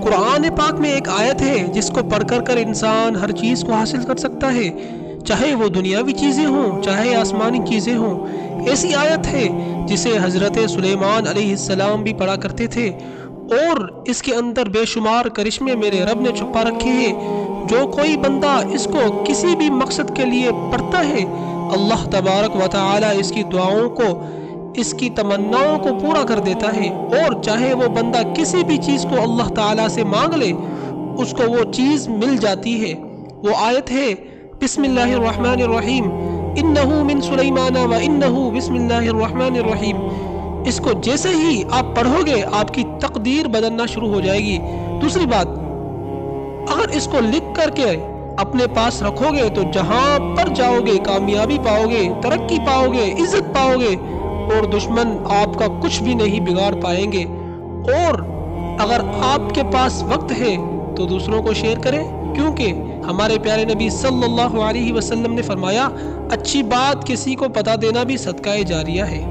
قرآن پاک میں ایک آیت ہے جس کو پڑھ کر انسان ہر چیز کو حاصل کر سکتا ہے، چاہے وہ دنیاوی چیزیں ہوں چاہے آسمانی چیزیں ہوں۔ ایسی آیت ہے جسے حضرت سلیمان علیہ السلام بھی پڑھا کرتے تھے، اور اس کے اندر بے شمار کرشمے میرے رب نے چھپا رکھے ہیں۔ جو کوئی بندہ اس کو کسی بھی مقصد کے لیے پڑھتا ہے، اللہ تبارک و تعالی اس کی دعاؤں کو، اس کی تمناؤں کو پورا کر دیتا ہے، اور چاہے وہ بندہ کسی بھی چیز کو اللہ تعالی سے مانگ لے اس کو وہ چیز مل جاتی ہے۔ وہ آیت ہے بسم اللہ الرحمن الرحیم، انہو من سلیمان و انہو بسم اللہ الرحمن الرحیم۔ اس کو جیسے ہی آپ پڑھو گے آپ کی تقدیر بدلنا شروع ہو جائے گی۔ دوسری بات، اگر اس کو لکھ کر کے اپنے پاس رکھو گے تو جہاں پر جاؤ گے کامیابی پاؤ گے، ترقی پاؤ گے، عزت پاؤ گے، اور دشمن آپ کا کچھ بھی نہیں بگاڑ پائیں گے۔ اور اگر آپ کے پاس وقت ہے تو دوسروں کو شیئر کریں، کیونکہ ہمارے پیارے نبی صلی اللہ علیہ وسلم نے فرمایا، اچھی بات کسی کو پتا دینا بھی صدقہ جاریہ ہے۔